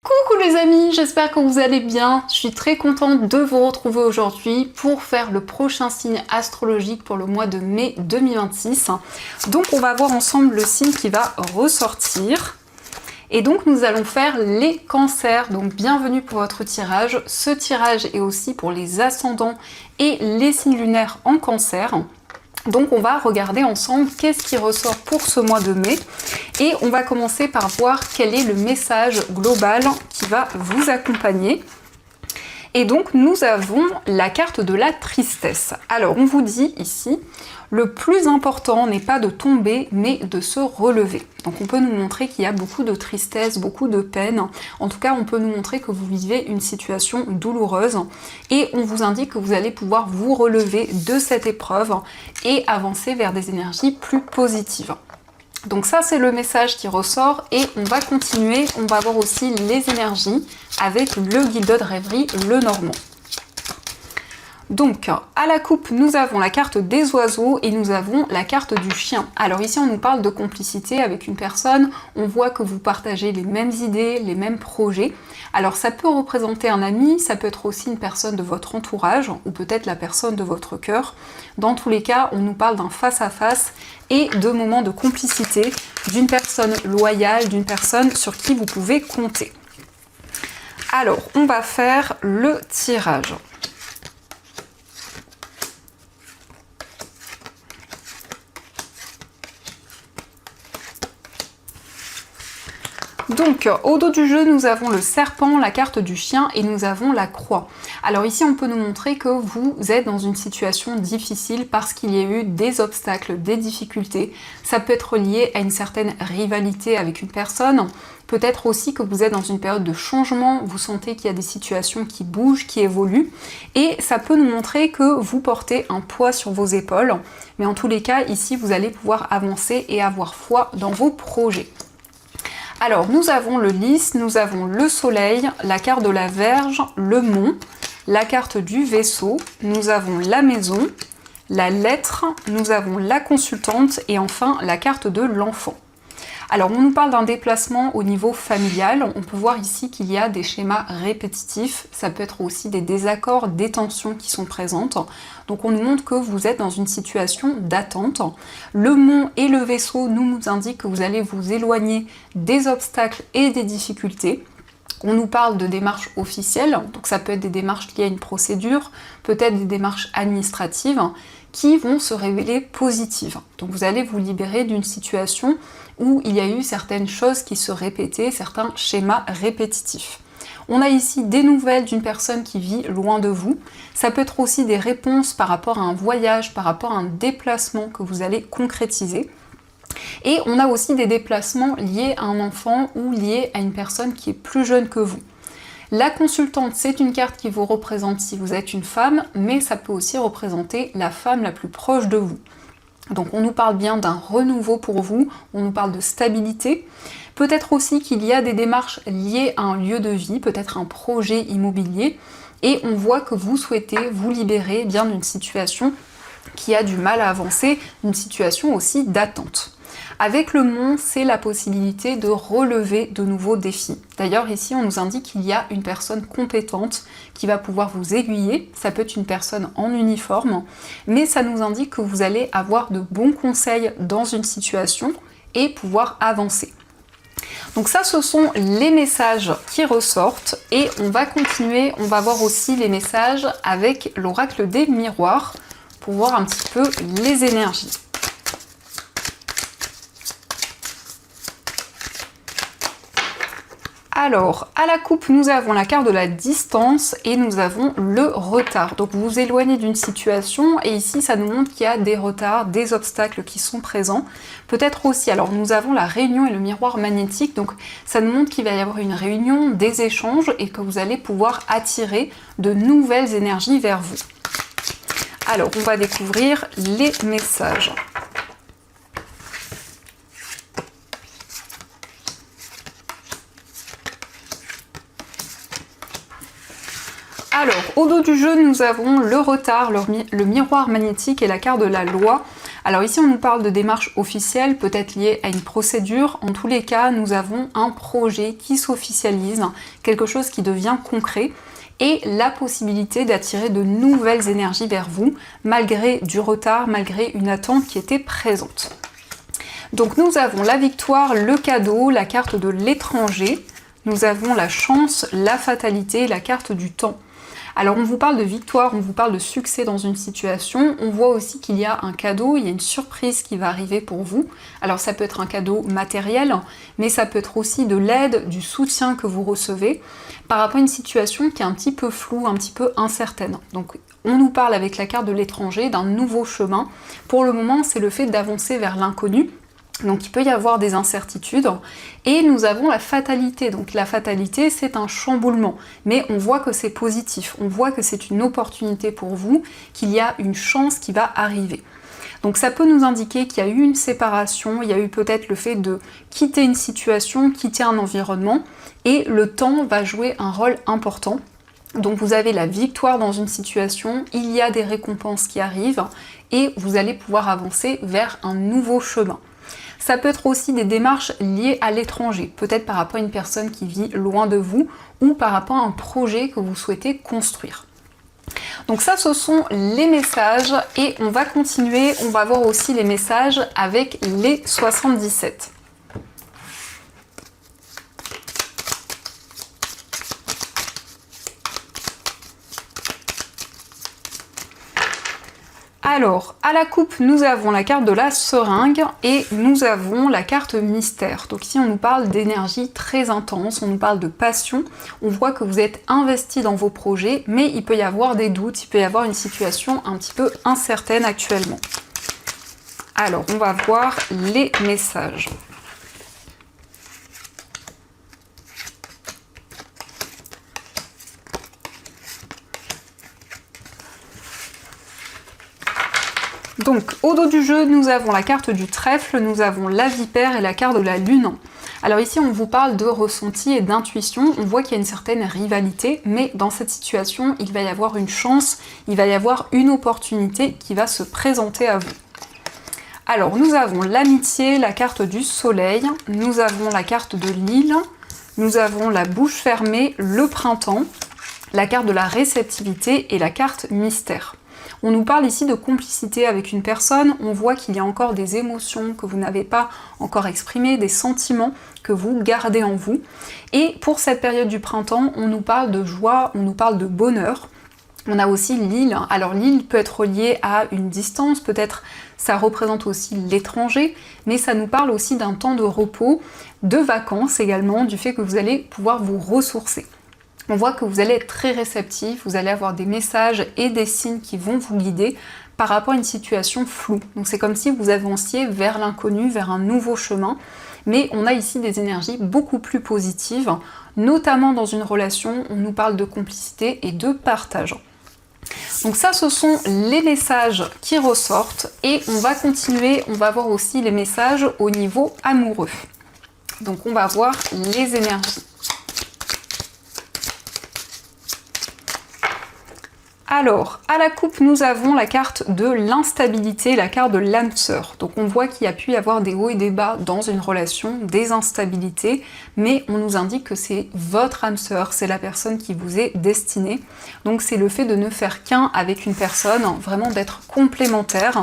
Coucou les amis, j'espère que vous allez bien. Je suis très contente de vous retrouver aujourd'hui pour faire le prochain signe astrologique pour le mois de mai 2026. Donc on va voir ensemble le signe qui va ressortir. Et donc nous allons faire les cancers. Donc bienvenue pour votre tirage. Ce tirage est aussi pour les ascendants et les signes lunaires en cancer. Donc on va regarder ensemble qu'est-ce qui ressort pour ce mois de mai et on va commencer par voir quel est le message global qui va vous accompagner. Et donc nous avons la carte de la tristesse. Alors on vous dit ici, le plus important n'est pas de tomber mais de se relever. Donc on peut nous montrer qu'il y a beaucoup de tristesse, beaucoup de peine. En tout cas on peut nous montrer que vous vivez une situation douloureuse et on vous indique que vous allez pouvoir vous relever de cette épreuve et avancer vers des énergies plus positives. Donc ça c'est le message qui ressort et on va continuer, on va voir aussi les énergies avec le guide de rêverie, le Normand. Donc à la coupe nous avons la carte des oiseaux et nous avons la carte du chien. Alors ici on nous parle de complicité avec une personne, on voit que vous partagez les mêmes idées, les mêmes projets. Alors ça peut représenter un ami, ça peut être aussi une personne de votre entourage ou peut-être la personne de votre cœur. Dans tous les cas on nous parle d'un face-à-face et de moments de complicité, d'une personne loyale, d'une personne sur qui vous pouvez compter. Alors on va faire le tirage. Donc, au dos du jeu, nous avons le serpent, la carte du chien et nous avons la croix. Alors ici, on peut nous montrer que vous êtes dans une situation difficile parce qu'il y a eu des obstacles, des difficultés. Ça peut être lié à une certaine rivalité avec une personne. Peut-être aussi que vous êtes dans une période de changement, vous sentez qu'il y a des situations qui bougent, qui évoluent. Et ça peut nous montrer que vous portez un poids sur vos épaules. Mais en tous les cas, ici, vous allez pouvoir avancer et avoir foi dans vos projets. Alors, nous avons le lys, nous avons le soleil, la carte de la Vierge, le mont, la carte du vaisseau, nous avons la maison, la lettre, nous avons la consultante et enfin la carte de l'enfant. Alors, on nous parle d'un déplacement au niveau familial. On peut voir ici qu'il y a des schémas répétitifs. Ça peut être aussi des désaccords, des tensions qui sont présentes. Donc, on nous montre que vous êtes dans une situation d'attente. Le mont et le vaisseau nous indiquent que vous allez vous éloigner des obstacles et des difficultés. On nous parle de démarches officielles, donc ça peut être des démarches liées à une procédure, peut-être des démarches administratives qui vont se révéler positives. Donc vous allez vous libérer d'une situation où il y a eu certaines choses qui se répétaient, certains schémas répétitifs. On a ici des nouvelles d'une personne qui vit loin de vous. Ça peut être aussi des réponses par rapport à un voyage, par rapport à un déplacement que vous allez concrétiser. Et on a aussi des déplacements liés à un enfant ou liés à une personne qui est plus jeune que vous. La consultante, c'est une carte qui vous représente si vous êtes une femme, mais ça peut aussi représenter la femme la plus proche de vous. Donc on nous parle bien d'un renouveau pour vous, on nous parle de stabilité. Peut-être aussi qu'il y a des démarches liées à un lieu de vie, peut-être un projet immobilier, et on voit que vous souhaitez vous libérer bien d'une situation qui a du mal à avancer, une situation aussi d'attente. Avec le mont, c'est la possibilité de relever de nouveaux défis. D'ailleurs, ici, on nous indique qu'il y a une personne compétente qui va pouvoir vous aiguiller. Ça peut être une personne en uniforme, mais ça nous indique que vous allez avoir de bons conseils dans une situation et pouvoir avancer. Donc ça, ce sont les messages qui ressortent et on va continuer, on va voir aussi les messages avec l'oracle des miroirs pour voir un petit peu les énergies. Alors, à la coupe, nous avons la carte de la distance et nous avons le retard. Donc, vous vous éloignez d'une situation et ici, ça nous montre qu'il y a des retards, des obstacles qui sont présents. Peut-être aussi, alors nous avons la réunion et le miroir magnétique. Donc, ça nous montre qu'il va y avoir une réunion, des échanges et que vous allez pouvoir attirer de nouvelles énergies vers vous. Alors, on va découvrir les messages. Alors, au dos du jeu, nous avons le retard, le miroir magnétique et la carte de la loi. Alors ici on nous parle de démarches officielles, peut-être liées à une procédure. En tous les cas, nous avons un projet qui s'officialise, quelque chose qui devient concret, et la possibilité d'attirer de nouvelles énergies vers vous, malgré du retard, malgré une attente qui était présente. Donc nous avons la victoire, le cadeau, la carte de l'étranger, nous avons la chance, la fatalité, la carte du temps. Alors on vous parle de victoire, on vous parle de succès dans une situation, on voit aussi qu'il y a un cadeau, il y a une surprise qui va arriver pour vous. Alors ça peut être un cadeau matériel, mais ça peut être aussi de l'aide, du soutien que vous recevez par rapport à une situation qui est un petit peu floue, un petit peu incertaine. Donc on nous parle avec la carte de l'étranger d'un nouveau chemin. Pour le moment, c'est le fait d'avancer vers l'inconnu. Donc il peut y avoir des incertitudes, et nous avons la fatalité. Donc la fatalité, c'est un chamboulement, mais on voit que c'est positif, on voit que c'est une opportunité pour vous, qu'il y a une chance qui va arriver. Donc ça peut nous indiquer qu'il y a eu une séparation, il y a eu peut-être le fait de quitter une situation, quitter un environnement, et le temps va jouer un rôle important. Donc vous avez la victoire dans une situation, il y a des récompenses qui arrivent, et vous allez pouvoir avancer vers un nouveau chemin. Ça peut être aussi des démarches liées à l'étranger, peut-être par rapport à une personne qui vit loin de vous ou par rapport à un projet que vous souhaitez construire. Donc ça, ce sont les messages, et on va continuer, on va voir aussi les messages avec les 77. Alors, à la coupe, nous avons la carte de la seringue et nous avons la carte mystère. Donc ici, on nous parle d'énergie très intense, on nous parle de passion. On voit que vous êtes investi dans vos projets, mais il peut y avoir des doutes, il peut y avoir une situation un petit peu incertaine actuellement. Alors, on va voir les messages. Donc, au dos du jeu, nous avons la carte du trèfle, nous avons la vipère et la carte de la lune. Alors ici, on vous parle de ressenti et d'intuition. On voit qu'il y a une certaine rivalité, mais dans cette situation, il va y avoir une chance, il va y avoir une opportunité qui va se présenter à vous. Alors, nous avons l'amitié, la carte du soleil, nous avons la carte de l'île, nous avons la bouche fermée, le printemps, la carte de la réceptivité et la carte mystère. On nous parle ici de complicité avec une personne, on voit qu'il y a encore des émotions que vous n'avez pas encore exprimées, des sentiments que vous gardez en vous. Et pour cette période du printemps, on nous parle de joie, on nous parle de bonheur. On a aussi l'île. Alors l'île peut être liée à une distance, peut-être ça représente aussi l'étranger, mais ça nous parle aussi d'un temps de repos, de vacances également, du fait que vous allez pouvoir vous ressourcer. On voit que vous allez être très réceptif, vous allez avoir des messages et des signes qui vont vous guider par rapport à une situation floue. Donc c'est comme si vous avanciez vers l'inconnu, vers un nouveau chemin, mais on a ici des énergies beaucoup plus positives, notamment dans une relation, on nous parle de complicité et de partage. Donc ça, ce sont les messages qui ressortent, et on va continuer, on va voir aussi les messages au niveau amoureux. Donc on va voir les énergies. Alors, à la coupe, nous avons la carte de l'instabilité, la carte de l'âme sœur. Donc on voit qu'il y a pu y avoir des hauts et des bas dans une relation, des instabilités, mais on nous indique que c'est votre âme sœur, c'est la personne qui vous est destinée. Donc c'est le fait de ne faire qu'un avec une personne, vraiment d'être complémentaire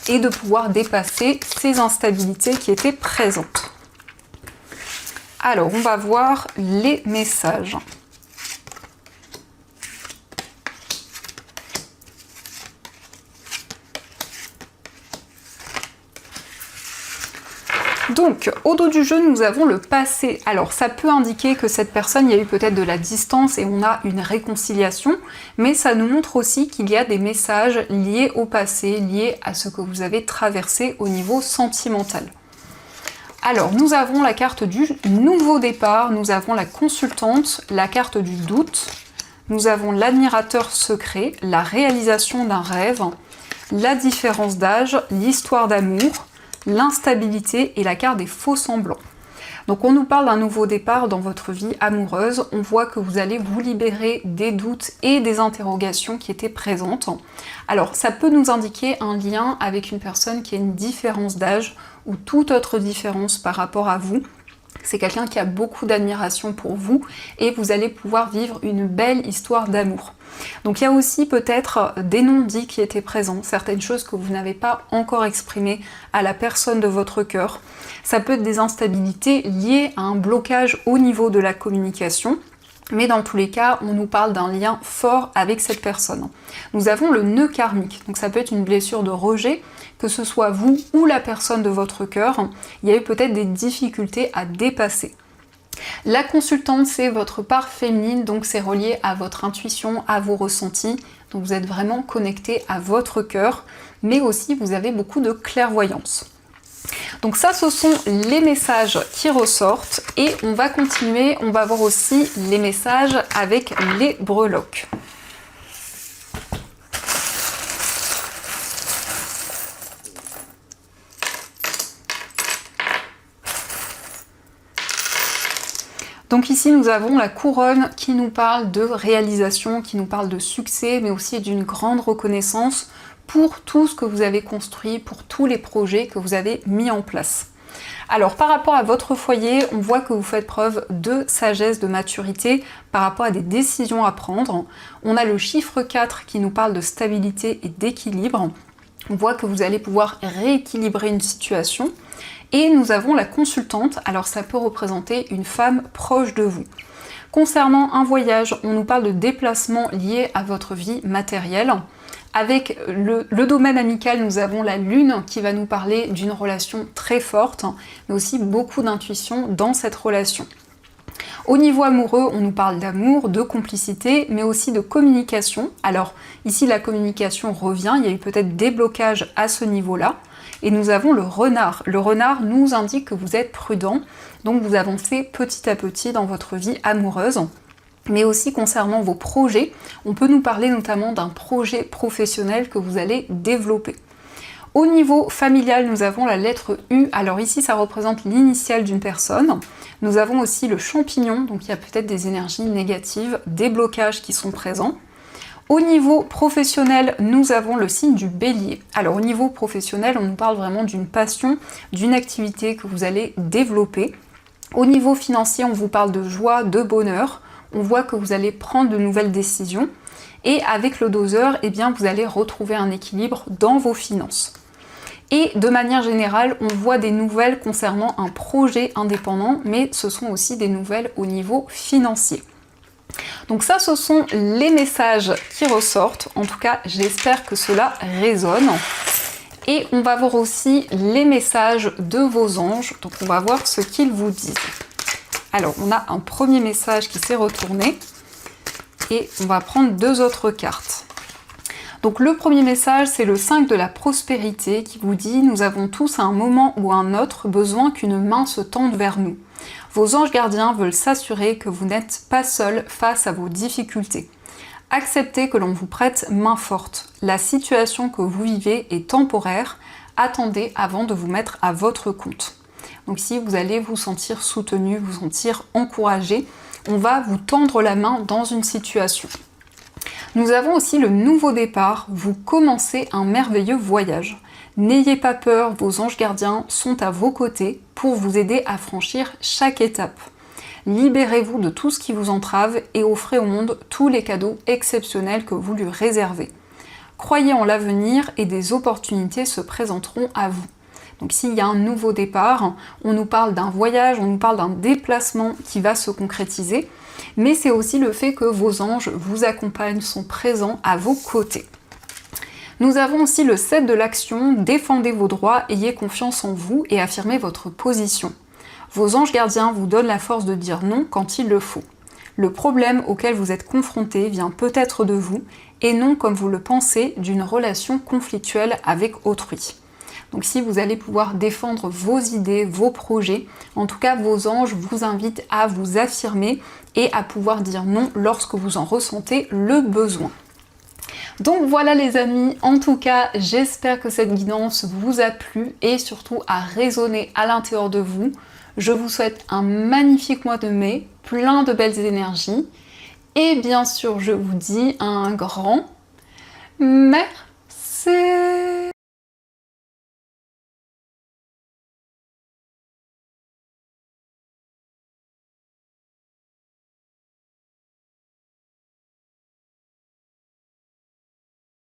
et de pouvoir dépasser ces instabilités qui étaient présentes. Alors, on va voir les messages. Donc, au dos du jeu, nous avons le passé. Alors, ça peut indiquer que cette personne, il y a eu peut-être de la distance et on a une réconciliation, mais ça nous montre aussi qu'il y a des messages liés au passé, liés à ce que vous avez traversé au niveau sentimental. Alors, nous avons la carte du nouveau départ, nous avons la consultante, la carte du doute, nous avons l'admirateur secret, la réalisation d'un rêve, la différence d'âge, l'histoire d'amour, l'instabilité et la carte des faux semblants. Donc on nous parle d'un nouveau départ dans votre vie amoureuse, on voit que vous allez vous libérer des doutes et des interrogations qui étaient présentes. Alors ça peut nous indiquer un lien avec une personne qui a une différence d'âge ou toute autre différence par rapport à vous. C'est quelqu'un qui a beaucoup d'admiration pour vous et vous allez pouvoir vivre une belle histoire d'amour. Donc il y a aussi peut-être des non-dits qui étaient présents, certaines choses que vous n'avez pas encore exprimées à la personne de votre cœur. Ça peut être des instabilités liées à un blocage au niveau de la communication. Mais dans tous les cas, on nous parle d'un lien fort avec cette personne. Nous avons le nœud karmique, donc ça peut être une blessure de rejet, que ce soit vous ou la personne de votre cœur, il y a eu peut-être des difficultés à dépasser. La consultante, c'est votre part féminine, donc c'est relié à votre intuition, à vos ressentis, donc vous êtes vraiment connecté à votre cœur, mais aussi vous avez beaucoup de clairvoyance. Donc ça, ce sont les messages qui ressortent et on va continuer, on va voir aussi les messages avec les breloques. Donc ici nous avons la couronne qui nous parle de réalisation, qui nous parle de succès, mais aussi d'une grande reconnaissance pour tout ce que vous avez construit, pour tous les projets que vous avez mis en place. Alors par rapport à votre foyer, on voit que vous faites preuve de sagesse, de maturité par rapport à des décisions à prendre. On a le chiffre 4 qui nous parle de stabilité et d'équilibre. On voit que vous allez pouvoir rééquilibrer une situation. Et nous avons la consultante, alors ça peut représenter une femme proche de vous. Concernant un voyage, on nous parle de déplacements liés à votre vie matérielle. Avec le domaine amical, nous avons la lune qui va nous parler d'une relation très forte, mais aussi beaucoup d'intuition dans cette relation. Au niveau amoureux, on nous parle d'amour, de complicité, mais aussi de communication. Alors ici, la communication revient, il y a eu peut-être des blocages à ce niveau-là. Et nous avons le renard. Le renard nous indique que vous êtes prudent, donc vous avancez petit à petit dans votre vie amoureuse. Mais aussi concernant vos projets, on peut nous parler notamment d'un projet professionnel que vous allez développer. Au niveau familial, nous avons la lettre U. Alors ici, ça représente l'initiale d'une personne. Nous avons aussi le champignon, donc il y a peut-être des énergies négatives, des blocages qui sont présents. Au niveau professionnel, nous avons le signe du bélier. Alors au niveau professionnel, on nous parle vraiment d'une passion, d'une activité que vous allez développer. Au niveau financier, on vous parle de joie, de bonheur. On voit que vous allez prendre de nouvelles décisions. Et avec le doseur, eh bien, vous allez retrouver un équilibre dans vos finances. Et de manière générale, on voit des nouvelles concernant un projet indépendant, mais ce sont aussi des nouvelles au niveau financier. Donc ça, ce sont les messages qui ressortent. En tout cas, j'espère que cela résonne. Et on va voir aussi les messages de vos anges. Donc on va voir ce qu'ils vous disent. Alors, on a un premier message qui s'est retourné. Et on va prendre deux autres cartes. Donc le premier message, c'est le 5 de la prospérité qui vous dit « Nous avons tous à un moment ou à un autre besoin qu'une main se tende vers nous. Vos anges gardiens veulent s'assurer que vous n'êtes pas seul face à vos difficultés. Acceptez que l'on vous prête main forte. La situation que vous vivez est temporaire. Attendez avant de vous mettre à votre compte. » Donc si vous allez vous sentir soutenu, vous sentir encouragé, on va vous tendre la main dans une situation. Nous avons aussi le nouveau départ, vous commencez un merveilleux voyage. N'ayez pas peur, vos anges gardiens sont à vos côtés pour vous aider à franchir chaque étape. Libérez-vous de tout ce qui vous entrave et offrez au monde tous les cadeaux exceptionnels que vous lui réservez. Croyez en l'avenir et des opportunités se présenteront à vous. Donc s'il y a un nouveau départ, on nous parle d'un voyage, on nous parle d'un déplacement qui va se concrétiser, mais c'est aussi le fait que vos anges vous accompagnent, sont présents à vos côtés. Nous avons aussi le 7 de l'action, défendez vos droits, ayez confiance en vous et affirmez votre position. Vos anges gardiens vous donnent la force de dire non quand il le faut. Le problème auquel vous êtes confronté vient peut-être de vous et non, comme vous le pensez, d'une relation conflictuelle avec autrui. Donc si vous allez pouvoir défendre vos idées, vos projets, en tout cas vos anges vous invitent à vous affirmer et à pouvoir dire non lorsque vous en ressentez le besoin. Donc voilà les amis, en tout cas j'espère que cette guidance vous a plu et surtout a résonné à l'intérieur de vous. Je vous souhaite un magnifique mois de mai, plein de belles énergies. Et bien sûr, je vous dis un grand merci.